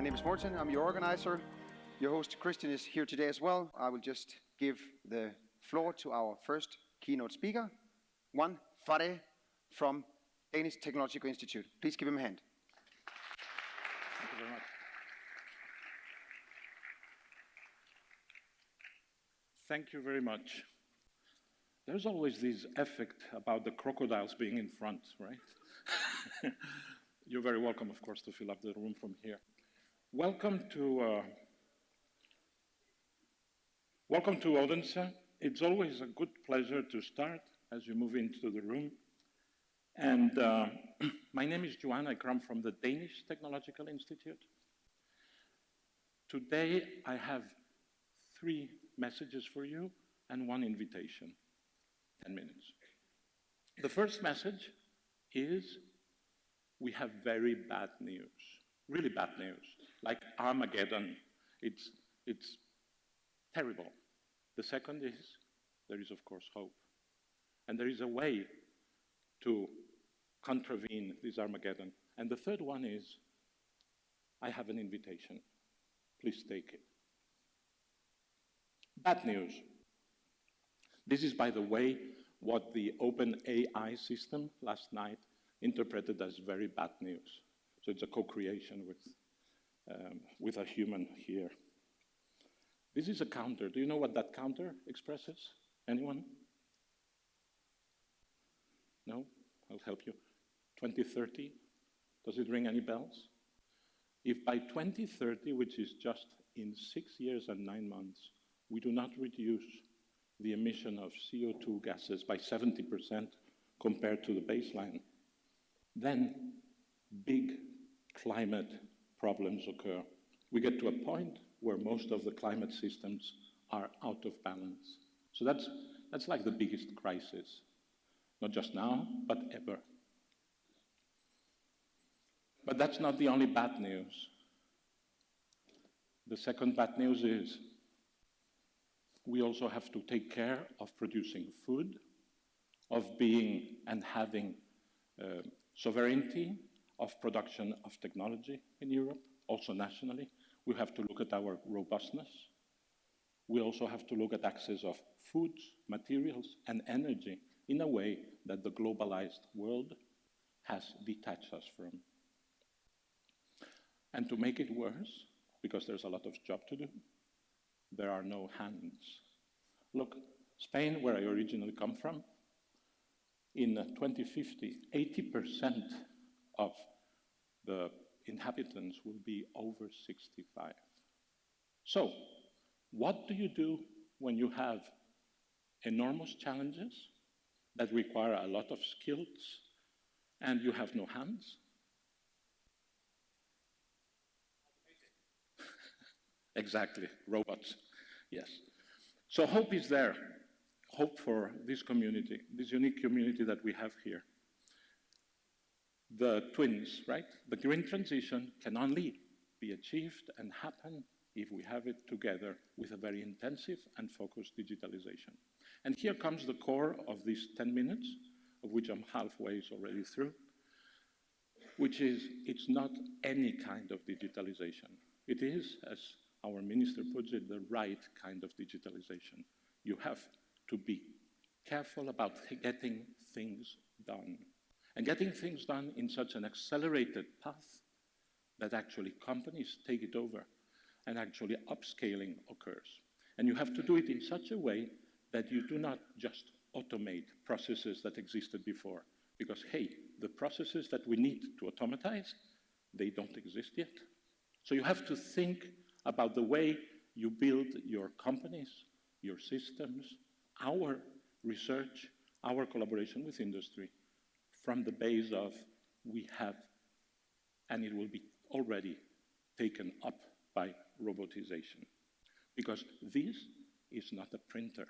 My name is Morten. I'm your organizer. Your host, Christian, is here today as well. I will just give the floor to our first keynote speaker, Juan Farré from Danish Technological Institute. Please give him a hand. Thank you very much. Thank you very much. There's always this effect about the crocodiles being in front, right? You're very welcome, of course, to fill up the room from here. Welcome to Odense. It's always a good pleasure to start as you move into the room. And my name is Juan. I come from the Danish Technological Institute. Today, I have 3 messages for you and 1 invitation. 10 minutes. The first message is we have very bad news, really bad news, like Armageddon. It's terrible. The second is there is, of course, hope. And there is a way to contravene this Armageddon. And the third one is I have an invitation. Please take it. Bad news. This is, by the way, what the OpenAI system last night interpreted as very bad news. So it's a co-creation with a human here. This is a counter. Do you know what that counter expresses? Anyone? No? I'll help you. 2030? Does it ring any bells? If by 2030, which is just in 6 years and 9 months, we do not reduce the emission of CO2 gases by 70% compared to the baseline, then big climate problems occur. We get to a point where most of the climate systems are out of balance. So that's like the biggest crisis, not just now, but ever. But that's not the only bad news. The second bad news is we also have to take care of producing food, of being and having sovereignty of production of technology in Europe, also nationally. We have to look at our robustness. We also have to look at access of foods, materials, and energy in a way that the globalized world has detached us from. And to make it worse, because there's a lot of job to do, there are no hands. Look, Spain, where I originally come from, in 2050, 80% of the inhabitants will be over 65. So, what do you do when you have enormous challenges that require a lot of skills and you have no hands? Exactly, robots, yes. So hope is there, hope for this community, this unique community that we have here. The twins, right? The green transition can only be achieved and happen if we have it together with a very intensive and focused digitalization. And here comes the core of these 10 minutes, of which I'm halfway already through, which is it's not any kind of digitalization. It is, as our minister puts it, the right kind of digitalization. You have to be careful about getting things done. And getting things done in such an accelerated path that actually companies take it over and actually upscaling occurs. And you have to do it in such a way that you do not just automate processes that existed before. Because, hey, the processes that we need to automatize, they don't exist yet. So you have to think about the way you build your companies, your systems, our research, our collaboration with industry, from the base of we have, and it will be already taken up by robotization. Because this is not a printer.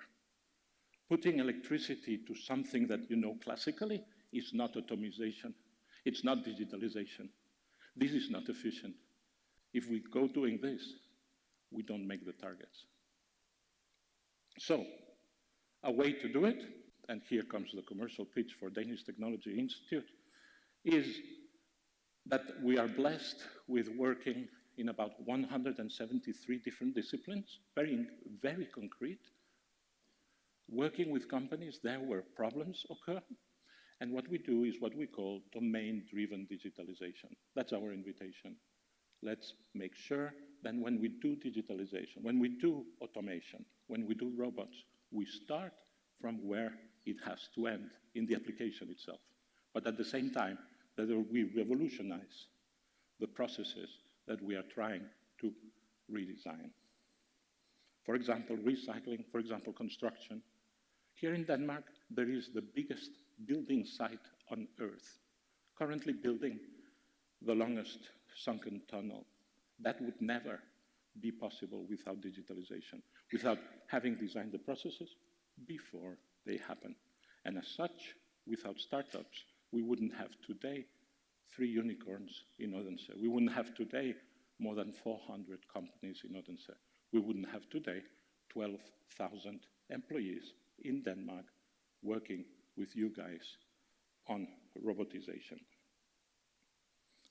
Putting electricity to something that you know classically is not automation. It's not digitalization. This is not efficient. If we go doing this, we don't make the targets. So, a way to do it, and here comes the commercial pitch for Danish Technology Institute, is that we are blessed with working in about 173 different disciplines, very concrete, working with companies there where problems occur. And what we do is what we call domain-driven digitalization. That's our invitation. Let's make sure that when we do digitalization, when we do automation, when we do robots, we start from where it has to end in the application itself. But at the same time, that we revolutionize the processes that we are trying to redesign. For example, recycling, for example, construction. Here in Denmark, there is the biggest building site on Earth, currently building the longest sunken tunnel. That would never be possible without digitalization, without having designed the processes before they happen. And as such, without startups, we wouldn't have today 3 unicorns in Odense. We wouldn't have today more than 400 companies in Odense. We wouldn't have today 12,000 employees in Denmark working with you guys on robotization.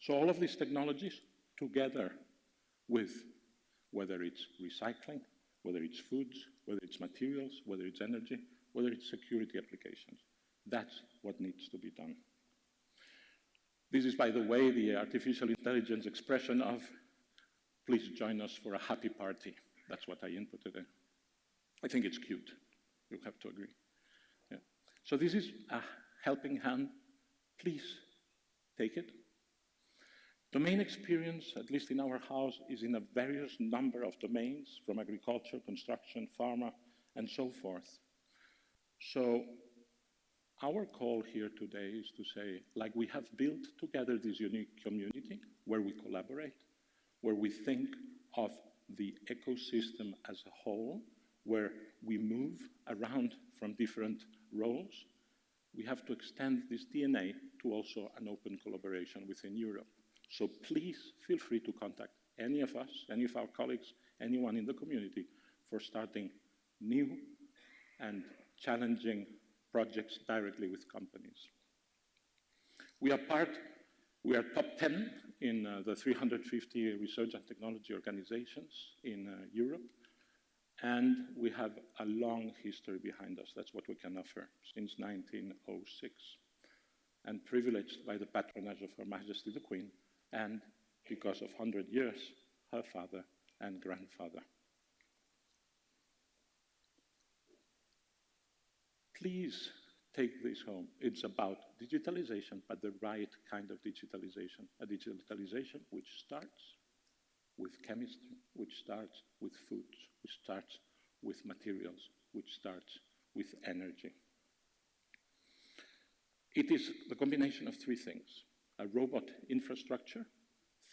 So all of these technologies together with whether it's recycling, whether it's foods, whether it's materials, whether it's energy, whether it's security applications, that's what needs to be done. This is, by the way, the artificial intelligence expression of, please join us for a happy party. That's what I inputted in. I think it's cute. You have to agree. Yeah. So this is a helping hand. Please take it. Domain experience, at least in our house, is in a various number of domains, from agriculture, construction, pharma, and so forth. So our call here today is to say, like we have built together this unique community where we collaborate, where we think of the ecosystem as a whole, where we move around from different roles, we have to extend this DNA to also an open collaboration within Europe. So please feel free to contact any of us, any of our colleagues, anyone in the community for starting new and challenging projects directly with companies. We are top 10 in the 350 research and technology organizations in Europe, and we have a long history behind us. That's what we can offer since 1906, and privileged by the patronage of Her Majesty the Queen, and because of 100 years, her father and grandfather. Please take this home. It's about digitalization, but the right kind of digitalization. A digitalization which starts with chemistry, which starts with foods, which starts with materials, which starts with energy. It is the combination of 3 things. A robot infrastructure,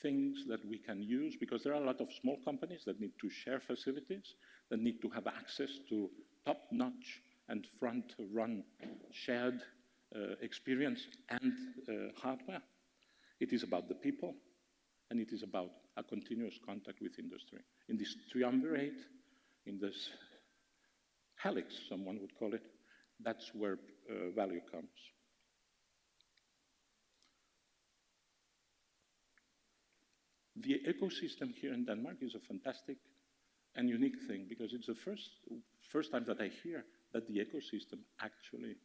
things that we can use, because there are a lot of small companies that need to share facilities, that need to have access to top-notch and front-run shared experience and hardware. It is about the people, and it is about a continuous contact with industry. In this triumvirate, in this helix, someone would call it, that's where value comes. The ecosystem here in Denmark is a fantastic and unique thing, because it's the first time that I hear that the ecosystem actually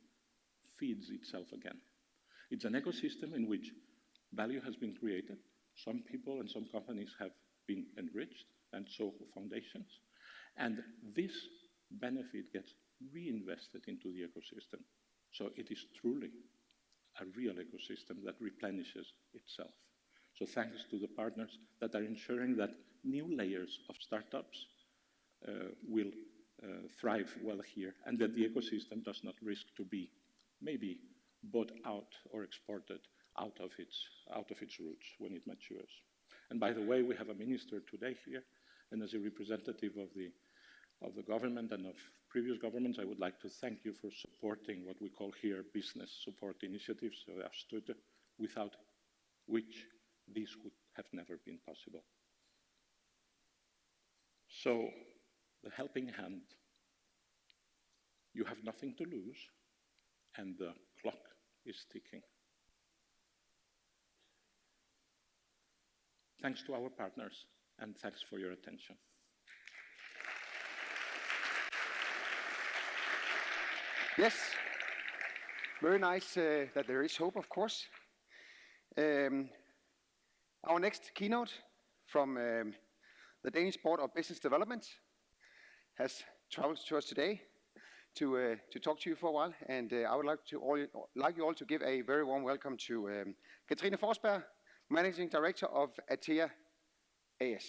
feeds itself again. It's an ecosystem in which value has been created. Some people and some companies have been enriched, and so foundations. And this benefit gets reinvested into the ecosystem. So it is truly a real ecosystem that replenishes itself. So thanks to the partners that are ensuring that new layers of startups will thrive well here, and that the ecosystem does not risk to be maybe bought out or exported out of its roots when it matures. And by the way, we have a minister today here, and as a representative of the government and of previous governments, I would like to thank you for supporting what we call here business support initiatives, so they are stood, without which this would have never been possible. So, the helping hand. You have nothing to lose, and the clock is ticking. Thanks to our partners, and thanks for your attention. Yes, very nice that there is hope, of course. Our next keynote from the Danish Board of Business Development has traveled to us today to talk to you for a while, and I would like you all to give a very warm welcome to Katrine Forsberg, Managing Director of Atea AS.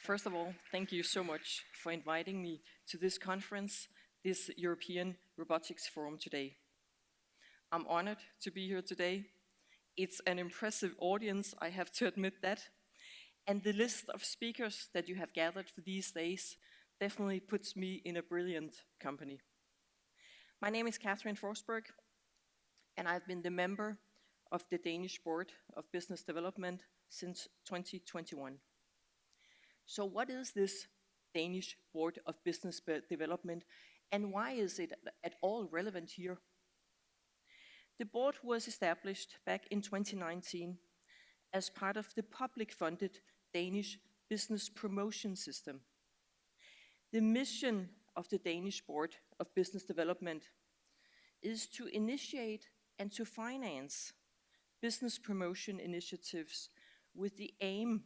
First of all, thank you so much for inviting me to this conference, this European Robotics Forum today. I'm honored to be here today. It's an impressive audience, I have to admit that. And the list of speakers that you have gathered for these days definitely puts me in a brilliant company. My name is Katrine Forsberg, and I've been the member of the Danish Board of Business Development since 2021. So what is this Danish Board of Business Development, and why is it at all relevant here? The board was established back in 2019 as part of the public-funded Danish business promotion system. The mission of the Danish Board of Business Development is to initiate and to finance business promotion initiatives with the aim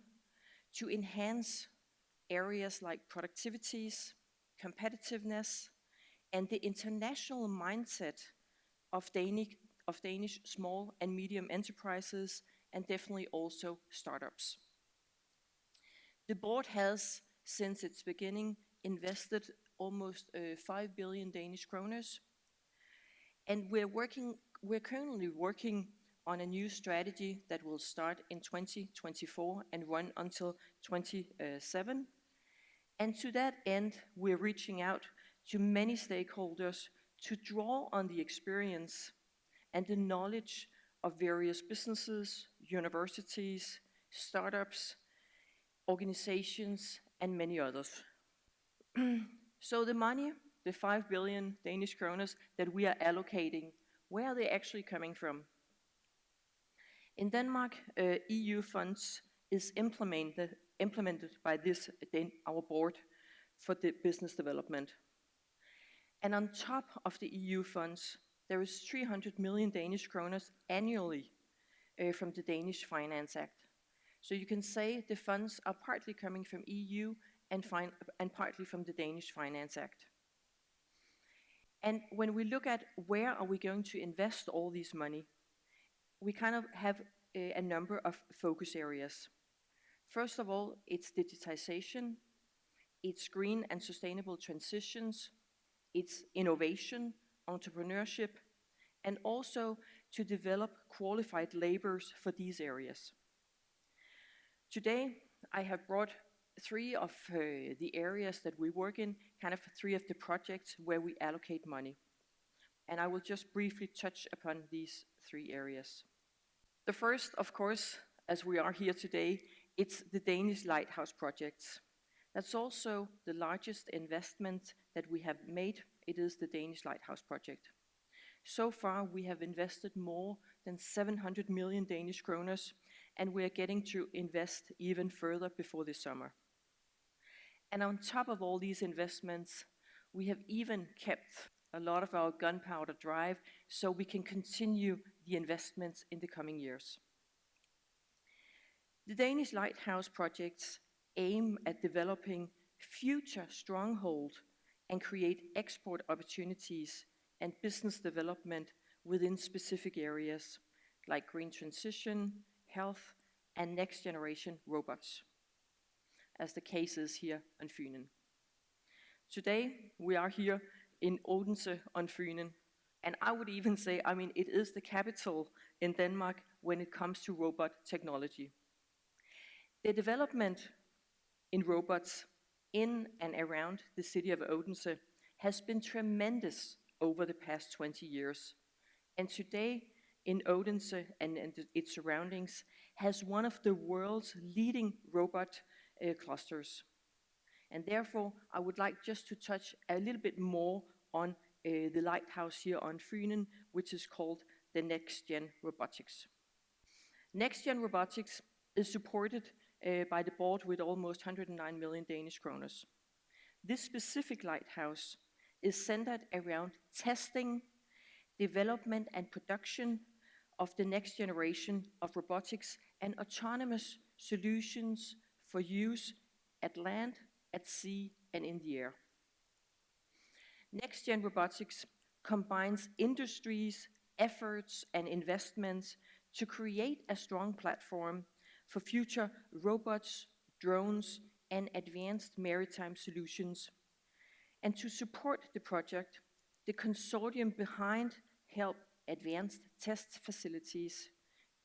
to enhance areas like productivities, competitiveness, and the international mindset of Danish small and medium enterprises, and definitely also startups. The board has, since its beginning, invested almost 5 billion Danish kroners, and we're currently working on a new strategy that will start in 2024 and run until 2027. And to that end, we're reaching out to many stakeholders to draw on the experience and the knowledge of various businesses, universities, startups, organizations, and many others. So the money, the 5 billion Danish kroner that we are allocating, where are they actually coming from? In Denmark, EU funds is implemented by our board for the business development. And on top of the EU funds, there is 300 million Danish kroner annually from the Danish Finance Act. So you can say the funds are partly coming from EU and partly from the Danish Finance Act. And when we look at where are we going to invest all this money, we kind of have a number of focus areas. First of all, it's digitization, it's green and sustainable transitions, it's innovation, entrepreneurship, and also to develop qualified laborers for these areas. Today, I have brought three of the areas that we work in, kind of three of the projects where we allocate money. And I will just briefly touch upon these three areas. The first, of course, as we are here today, it's the Danish Lighthouse projects. That's also the largest investment that we have made. It is the Danish Lighthouse project. So far, we have invested more than 700 million Danish kroner, and we are getting to invest even further before the summer. And on top of all these investments, we have even kept a lot of our gunpowder dry so we can continue the investments in the coming years. The Danish Lighthouse projects aim at developing future stronghold and create export opportunities and business development within specific areas like green transition, health, and next generation robots, as the case is here on Fynen. Today, we are here in Odense on Fynen, and I would even say, it is the capital in Denmark when it comes to robot technology. The development in robots in and around the city of Odense has been tremendous over the past 20 years. And today, in Odense and its surroundings, has one of the world's leading robot clusters. And therefore, I would like just to touch a little bit more on the lighthouse here on Fynen, which is called the Next Gen Robotics. NextGen Robotics is supported by the board with almost 109 million Danish kroner. This specific lighthouse is centered around testing, development and production of the next generation of robotics and autonomous solutions for use at land, at sea, and in the air. NextGen Robotics combines industries, efforts, and investments to create a strong platform for future robots, drones, and advanced maritime solutions. And to support the project, the consortium behind help advanced test facilities,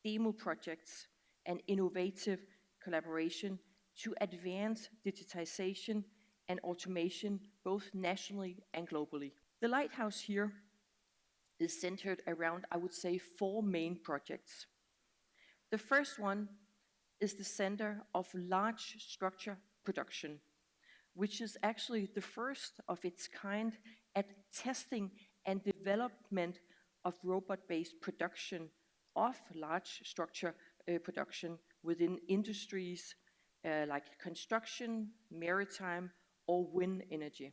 demo projects, and innovative collaboration to advance digitization and automation both nationally and globally. The lighthouse here is centered around, I would say, 4 main projects. The first one is the Center of Large Structure Production, which is actually the first of its kind at testing and development of robot-based production of large structure production within industries like construction, maritime, or wind energy.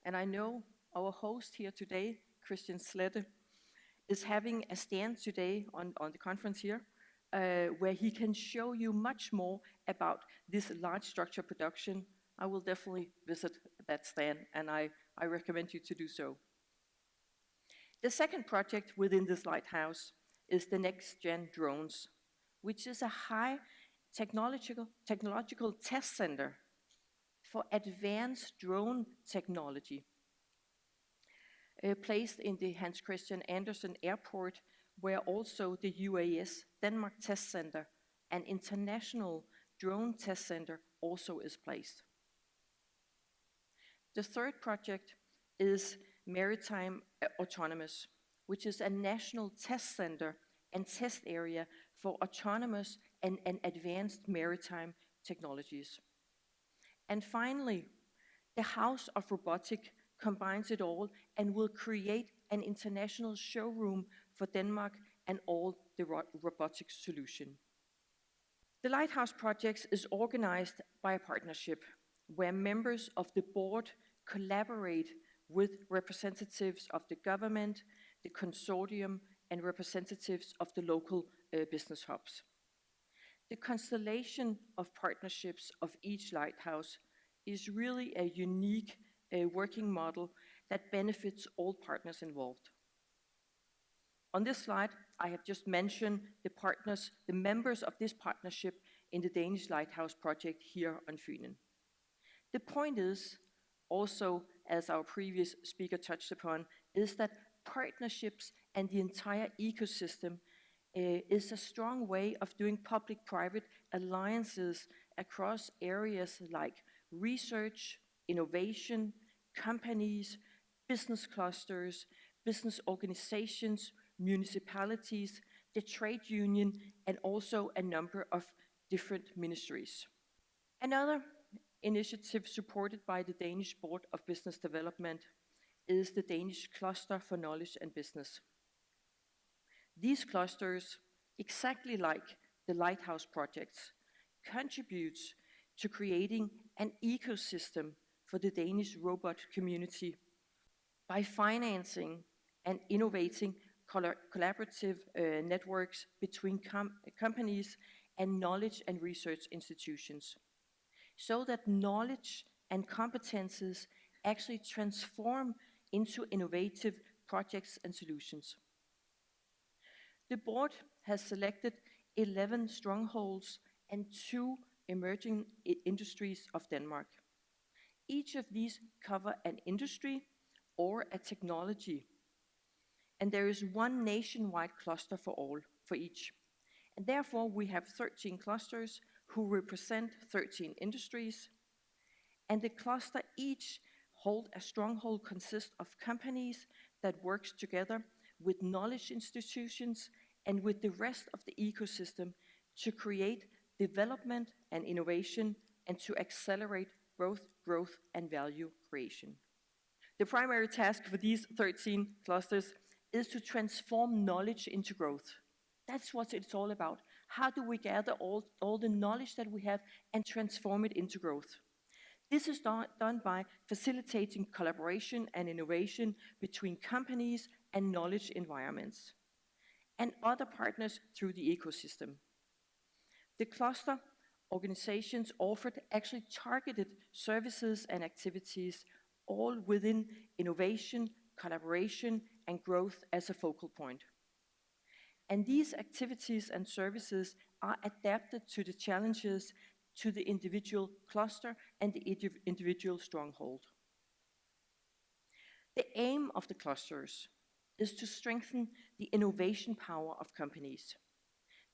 And I know our host here today, Christian Slette, is having a stand today on the conference here, where he can show you much more about this large structure production. I will definitely visit that stand, and I recommend you to do so. The second project within this lighthouse is the NextGen Drones, which is a high technological test center for advanced drone technology, placed in the Hans Christian Andersen Airport, where also the UAS Denmark Test Center, an international drone test center, also is placed. The third project is Maritime Autonomous, which is a national test center and test area for autonomous and advanced maritime technologies. And finally, the House of Robotics combines it all and will create an international showroom for Denmark and all the robotics solution. The Lighthouse Projects is organized by a partnership where members of the board collaborate with representatives of the government, the consortium, and representatives of the local business hubs. The constellation of partnerships of each lighthouse is really a unique working model that benefits all partners involved. On this slide, I have just mentioned the partners, the members of this partnership in the Danish Lighthouse Project here on Fynen. The point is, also as our previous speaker touched upon, is that partnerships and the entire ecosystem is a strong way of doing public-private alliances across areas like research, innovation, companies, business clusters, business organizations, municipalities, the trade union, and also a number of different ministries. Another initiative supported by the Danish Board of Business Development is the Danish Cluster for Knowledge and Business. These clusters, exactly like the Lighthouse Projects, contributes to creating an ecosystem for the Danish robot community by financing and innovating collaborative networks between companies and knowledge and research institutions, so that knowledge and competences actually transform into innovative projects and solutions. The board has selected 11 strongholds and 2 emerging industries of Denmark. Each of these cover an industry or a technology, and there is one nationwide cluster for each. And therefore, we have 13 clusters who represent 13 industries, and the cluster each hold a stronghold consists of companies that works together with knowledge institutions and with the rest of the ecosystem to create development and innovation and to accelerate both growth and value creation. The primary task for these 13 clusters is to transform knowledge into growth, That's what it's all about. How do we gather all the knowledge that we have and transform it into growth? This is done by facilitating collaboration and innovation between companies and knowledge environments and other partners through the ecosystem. The cluster organizations offered actually targeted services and activities, all within innovation, collaboration, and growth as a focal point. And these activities and services are adapted to the challenges to the individual cluster and the individual stronghold. The aim of the clusters is to strengthen the innovation power of companies.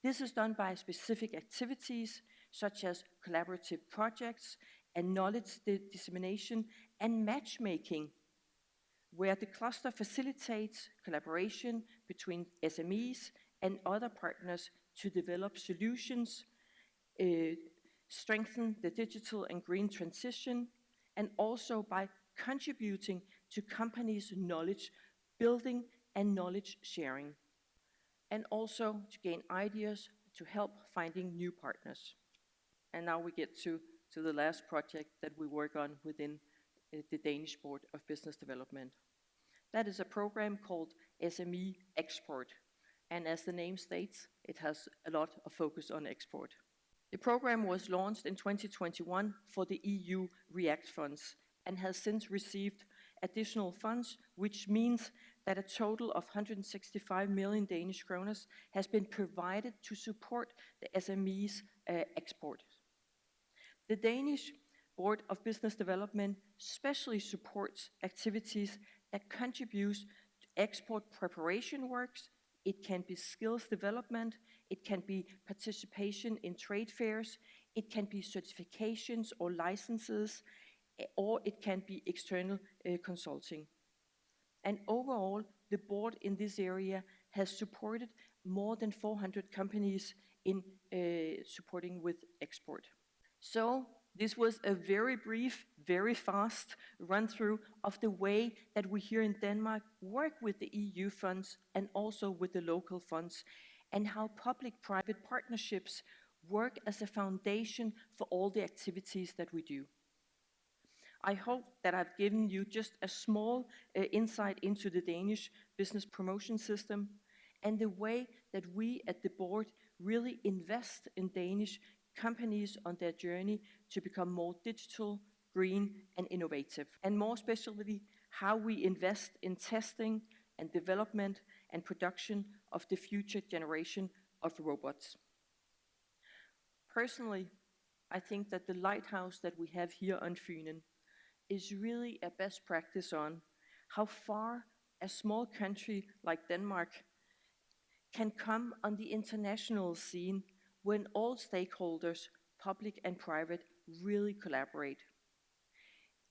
This is done by specific activities such as collaborative projects and knowledge dissemination and matchmaking, where the cluster facilitates collaboration between SMEs and other partners to develop solutions, strengthen the digital and green transition, and also by contributing to companies' knowledge building and knowledge sharing, and also to gain ideas to help finding new partners. And now we get to the last project that we work on within the Danish Board of Business Development. That is a program called SME Export. And as the name states, it has a lot of focus on export. The program was launched in 2021 for the EU REACT funds and has since received additional funds, which means that a total of 165 million Danish kroner has been provided to support the SMEs export. The Danish Board of Business Development specially supports activities that contribute to export preparation works. It can be skills development, it can be participation in trade fairs, it can be certifications or licenses, or it can be external consulting. And overall, the board in this area has supported more than 400 companies in supporting with export. So this was a very brief, very fast run-through of the way that we here in Denmark work with the EU funds and also with the local funds, and how public-private partnerships work as a foundation for all the activities that we do. I hope that I've given you just a small insight into the Danish business promotion system and the way that we at the board really invest in Danish companies on their journey to become more digital, green, and innovative. And more especially, how we invest in testing and development and production of the future generation of robots. Personally, I think that the lighthouse that we have here on Fynen is really a best practice on how far a small country like Denmark can come on the international scene when all stakeholders, public and private, really collaborate.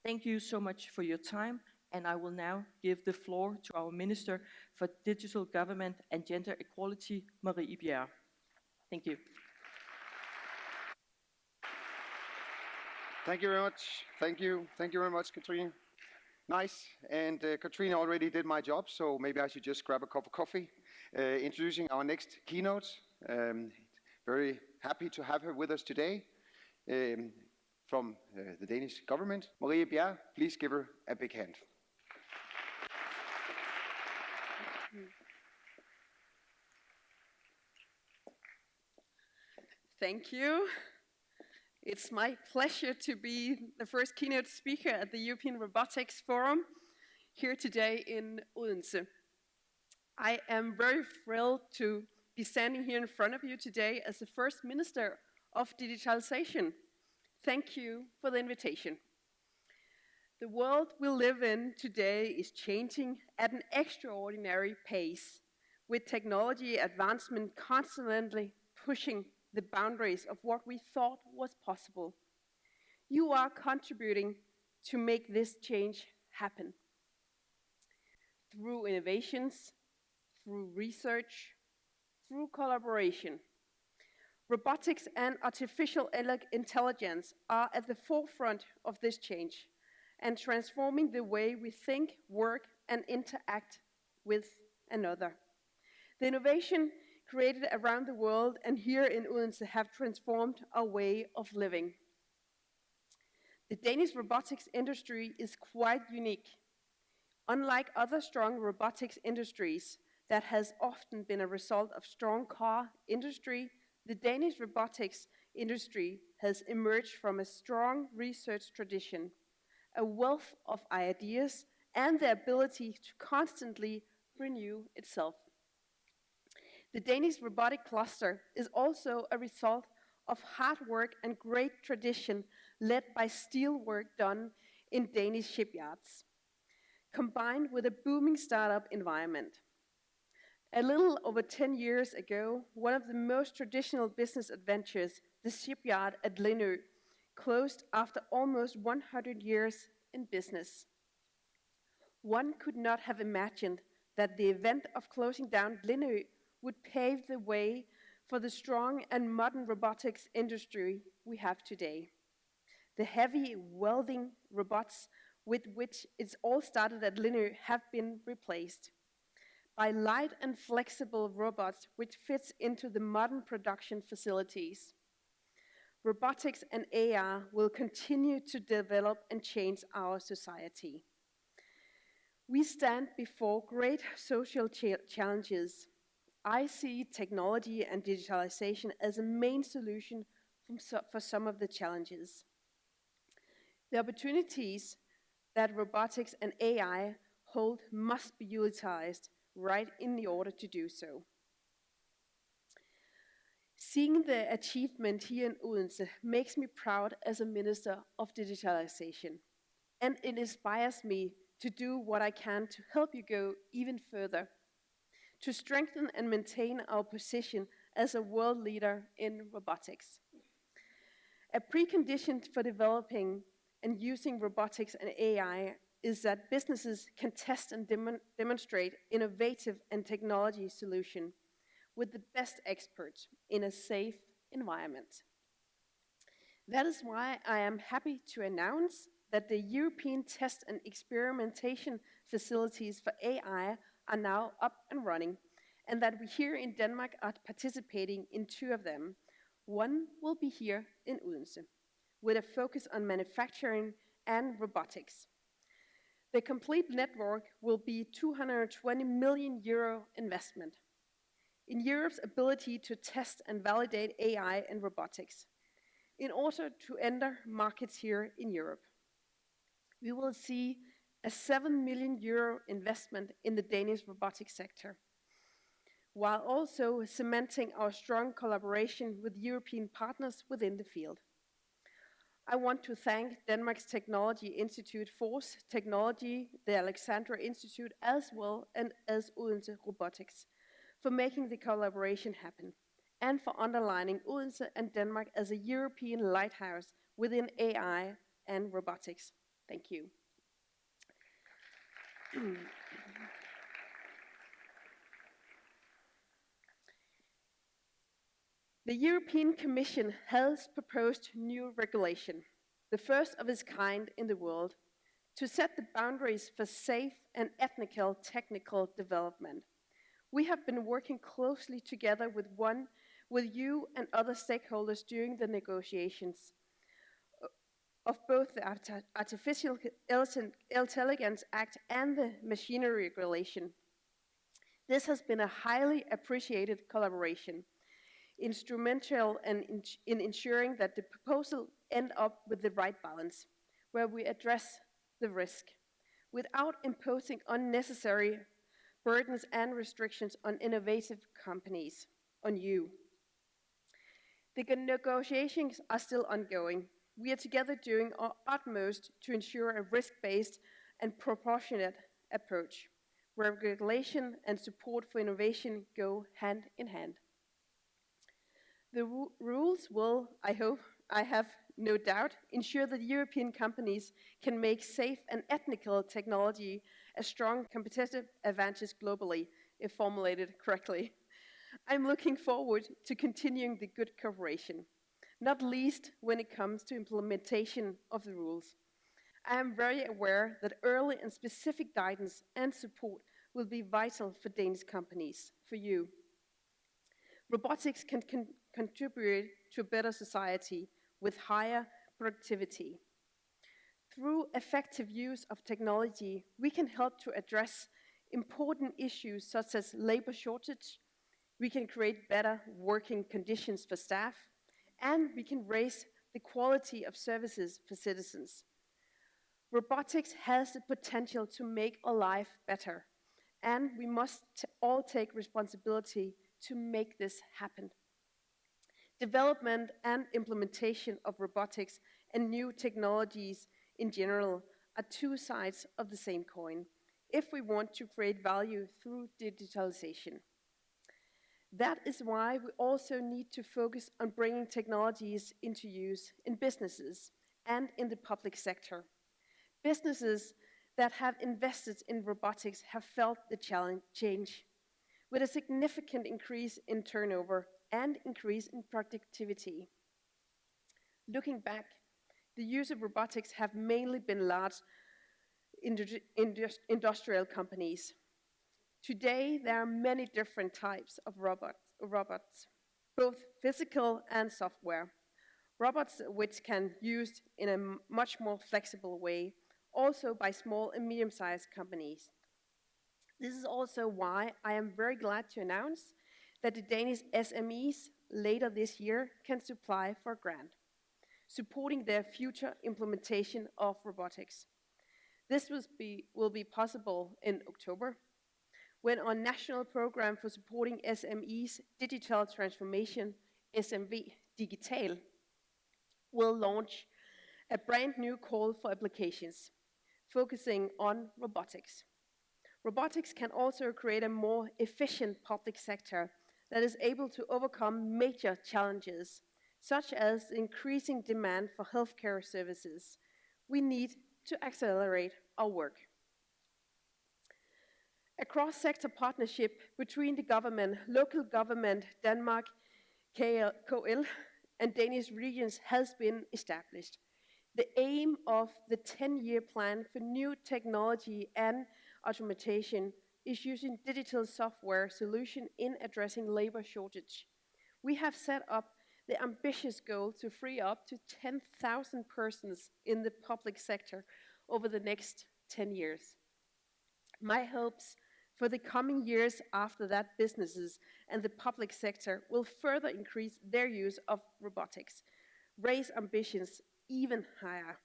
Thank you so much for your time, and I will now give the floor to our Minister for Digital Government and Gender Equality, Marie Bjerre. Thank you. Thank you very much. Thank you. Thank you very much, Katrine. Nice. And Katrine already did my job, so maybe I should just grab a cup of coffee. Introducing our next keynote. Very happy to have her with us today from the Danish government. Marie Bjerre, please give her a big hand. Thank you. It's my pleasure to be the first keynote speaker at the European Robotics Forum here today in Odense. I am very thrilled to be standing here in front of you today as the first Minister of Digitalization. Thank you for the invitation. The world we live in today is changing at an extraordinary pace, with technology advancement constantly pushing the boundaries of what we thought was possible. You are contributing to make this change happen. Through innovations, through research, through collaboration. Robotics and artificial intelligence are at the forefront of this change and transforming the way we think, work, and interact with another. The innovation created around the world and here in Odense have transformed our way of living. The Danish robotics industry is quite unique. Unlike other strong robotics industries that has often been a result of strong car industry, the Danish robotics industry has emerged from a strong research tradition, a wealth of ideas, and the ability to constantly renew itself. The Danish robotic cluster is also a result of hard work and great tradition led by steel work done in Danish shipyards, combined with a booming startup environment. A little over 10 years ago, one of the most traditional business adventures, the shipyard at Lindø, closed after almost 100 years in business. One could not have imagined that the event of closing down Lindø would pave the way for the strong and modern robotics industry we have today. The heavy welding robots with which it's all started at Lindø have been replaced by light and flexible robots which fits into the modern production facilities. Robotics and AI will continue to develop and change our society. We stand before great social challenges. I see technology and digitalization as a main solution for some of the challenges. The opportunities that robotics and AI hold must be utilized right in the order to do so. Seeing the achievement here in Odense makes me proud as a Minister of Digitalization, and it inspires me to do what I can to help you go even further, to strengthen and maintain our position as a world leader in robotics. A precondition for developing and using robotics and AI is that businesses can test and demonstrate innovative and technology solutions with the best experts in a safe environment. That is why I am happy to announce that the European test and experimentation facilities for AI are now up and running, and that we here in Denmark are participating in 2 of them. One will be here in Odense, with a focus on manufacturing and robotics. The complete network will be €220 million investment in Europe's ability to test and validate AI and robotics in order to enter markets here in Europe. We will see a €7 million investment in the Danish robotics sector, while also cementing our strong collaboration with European partners within the field. I want to thank Denmark's Technology Institute, Force Technology, the Alexandra Institute, as well as Odense Robotics, for making the collaboration happen, and for underlining Odense and Denmark as a European lighthouse within AI and robotics. Thank you. The European Commission has proposed new regulation, the first of its kind in the world, to set the boundaries for safe and ethical technical development. We have been working closely together with you and other stakeholders during the negotiations of both the Artificial Intelligence Act and the Machinery Regulation. This has been a highly appreciated collaboration, instrumental in ensuring that the proposal end up with the right balance, where we address the risk without imposing unnecessary burdens and restrictions on innovative companies, on you. The negotiations are still ongoing. We are together doing our utmost to ensure a risk-based and proportionate approach, where regulation and support for innovation go hand in hand. The rules will, I have no doubt, ensure that European companies can make safe and ethical technology a strong competitive advantage globally, if formulated correctly. I'm looking forward to continuing the good cooperation, not least when it comes to implementation of the rules. I am very aware that early and specific guidance and support will be vital for Danish companies, for you. Robotics can contribute to a better society with higher productivity. Through effective use of technology, we can help to address important issues such as labor shortage, we can create better working conditions for staff, and we can raise the quality of services for citizens. Robotics has the potential to make our life better, and we must all take responsibility to make this happen. Development and implementation of robotics and new technologies in general are two sides of the same coin if we want to create value through digitalization. That is why we also need to focus on bringing technologies into use in businesses and in the public sector. Businesses that have invested in robotics have felt the change, with a significant increase in turnover and increase in productivity. Looking back, the use of robotics have mainly been large industrial companies. Today, there are many different types of robots, both physical and software. Robots which can be used in a much more flexible way, also by small and medium-sized companies. This is also why I am very glad to announce that the Danish SMEs later this year can apply for a grant, supporting their future implementation of robotics. This will be possible in October, when our national program for supporting SMEs digital transformation, SMV Digital, will launch a brand new call for applications, focusing on robotics. Robotics can also create a more efficient public sector that is able to overcome major challenges, such as increasing demand for healthcare services. We need to accelerate our work. A cross-sector partnership between the government, local government, Denmark, KL, and Danish regions has been established. The aim of the 10-year plan for new technology and automation is using digital software solution in addressing labor shortage. We have set up the ambitious goal to free up to 10,000 persons in the public sector over the next 10 years. My hopes for the coming years after that, businesses and the public sector will further increase their use of robotics, raise ambitions even higher.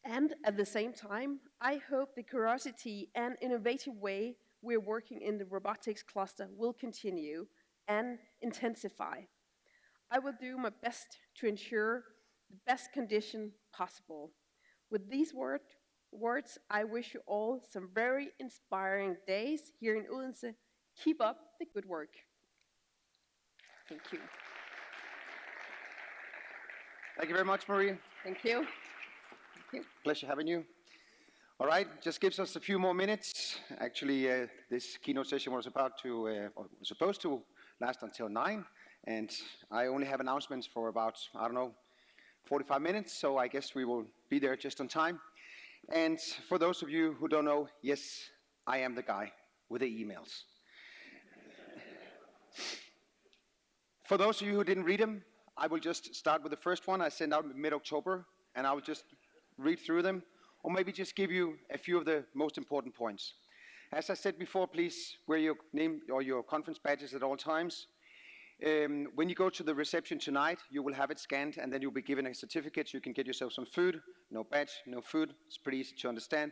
And at the same time, I hope the curiosity and innovative way we're working in the robotics cluster will continue and intensify. I will do my best to ensure the best condition possible. With these words, I wish you all some very inspiring days here in Odense. Keep up the good work. Thank you. Thank you very much, Marie. Thank you. Pleasure having you. All right, just gives us a few more minutes. Actually, this keynote session was supposed to last until 9, and I only have announcements for about, 45 minutes, so I guess we will be there just on time. And for those of you who don't know, yes, I am the guy with the emails. For those of you who didn't read them, I will just start with the first one I sent out mid-October, and I will just read through them, or maybe just give you a few of the most important points. As I said before, please wear your name or your conference badges at all times. When you go to the reception tonight, you will have it scanned, and then you'll be given a certificate so you can get yourself some food. No badge, no food. It's pretty easy to understand.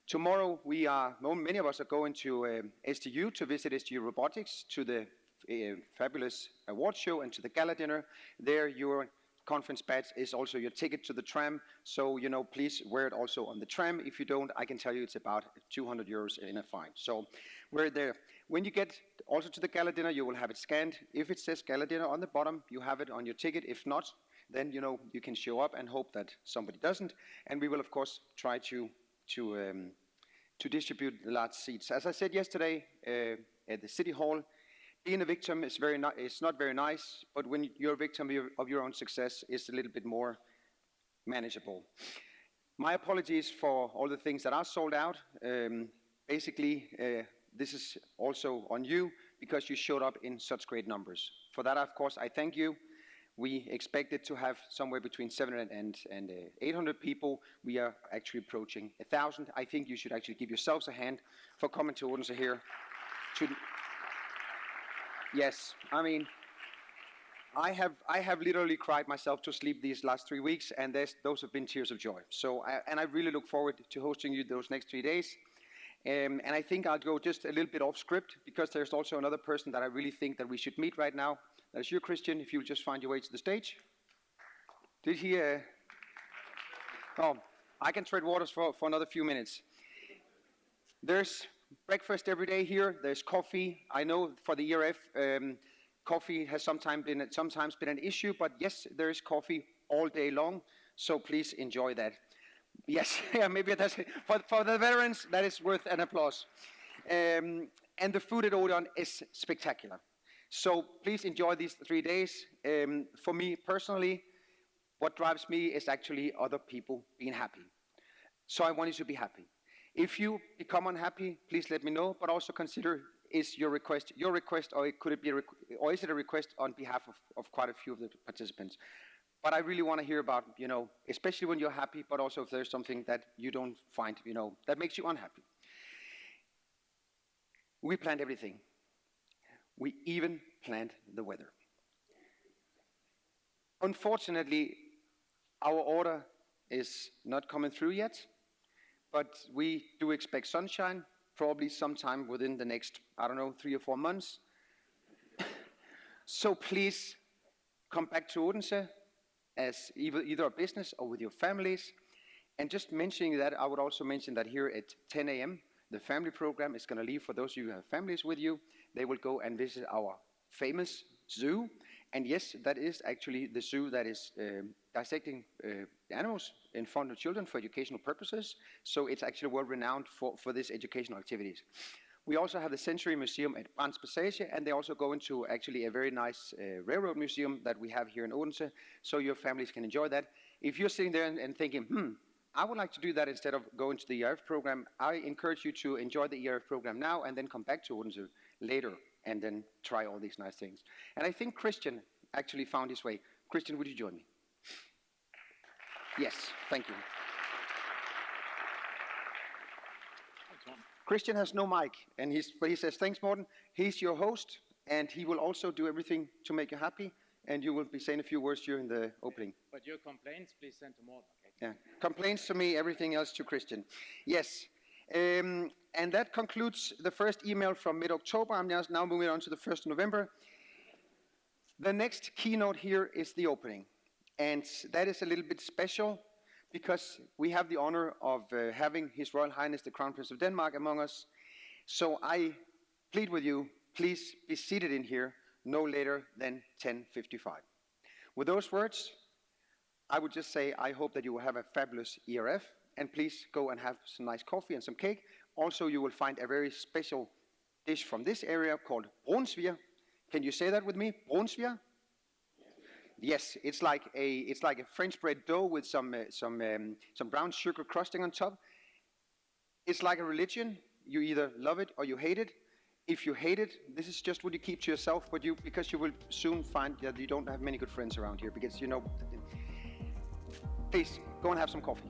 Tomorrow, many of us are going to STU to visit STU Robotics, to the fabulous award show and to the gala dinner. There, your conference badge is also your ticket to the tram, so please wear it also on the tram. If you don't, I can tell you it's about 200 euros in a fine. So we're there. When you get also to the gala dinner, you will have it scanned. If it says gala dinner on the bottom, you have it on your ticket. If not, then you can show up and hope that somebody doesn't. And we will of course try to distribute the large seats. As I said yesterday at the City Hall, being a victim is not very nice, but when you're a victim of your own success, it's a little bit more manageable. My apologies for all the things that are sold out. Basically, this is also on you because you showed up in such great numbers. For that, of course, I thank you. We expected to have somewhere between 700 and 800 people. We are actually approaching 1,000. I think you should actually give yourselves a hand for coming to Odense here. Yes, I mean, I have literally cried myself to sleep these last 3 weeks, and those have been tears of joy. So, I really look forward to hosting you those next 3 days. And I think I'll go just a little bit off script, because there's also another person that I really think that we should meet right now. That's you, Christian, if you'll just find your way to the stage. Did he... Oh, I can tread waters for another few minutes. There's breakfast every day here. There's coffee. I know for the ERF, coffee has sometimes been an issue, but yes, there is coffee all day long, so please enjoy that. Yes, yeah, maybe that's for the veterans, that is worth an applause. And the food at Odeon is spectacular. So please enjoy these 3 days. For me personally, what drives me is actually other people being happy. So I want you to be happy. If you become unhappy, please let me know, but also consider, is your request, or could it be or is it a request on behalf of quite a few of the participants? But I really want to hear about, especially when you're happy, but also if there's something that you don't find, that makes you unhappy. We planned everything. We even planned the weather. Unfortunately, our order is not coming through yet, but we do expect sunshine, probably sometime within the next, 3 or 4 months. So please come back to Odense as either a business or with your families. And just mentioning that, I would also mention that here at 10 a.m., the family program is going to leave. For those of you who have families with you, they will go and visit our famous zoo. And yes, that is actually the zoo that is dissecting animals in front of children for educational purposes. So it's actually world-renowned for these educational activities. We also have the Sensory Museum at Brands Passage, and they also go into actually a very nice railroad museum that we have here in Odense, so your families can enjoy that. If you're sitting there and thinking, I would like to do that instead of going to the ERF program, I encourage you to enjoy the ERF program now and then come back to Odense later and then try all these nice things. And I think Christian actually found his way. Christian, would you join me? Yes, thank you. Christian has no mic, but he says, thanks, Morten. He's your host, and he will also do everything to make you happy, and you will be saying a few words during the opening. But your complaints, please send to Morten, okay? Yeah, complaints to me, everything else to Christian. Yes, and that concludes the first email from mid-October. I'm just now moving on to the 1st of November. The next keynote here is the opening, and that is a little bit special, because we have the honor of having His Royal Highness the Crown Prince of Denmark among us. So I plead with you, please be seated in here no later than 10:55. With those words, I would just say I hope that you will have a fabulous ERF, and please go and have some nice coffee and some cake. Also, you will find a very special dish from this area called brunsviger. Can you say that with me? Brunsviger? Yes, it's like a French bread dough with some brown sugar crusting on top. It's like a religion. You either love it or you hate it. If you hate it, this is just what you keep to yourself, because you will soon find that you don't have many good friends around here, because please go and have some coffee.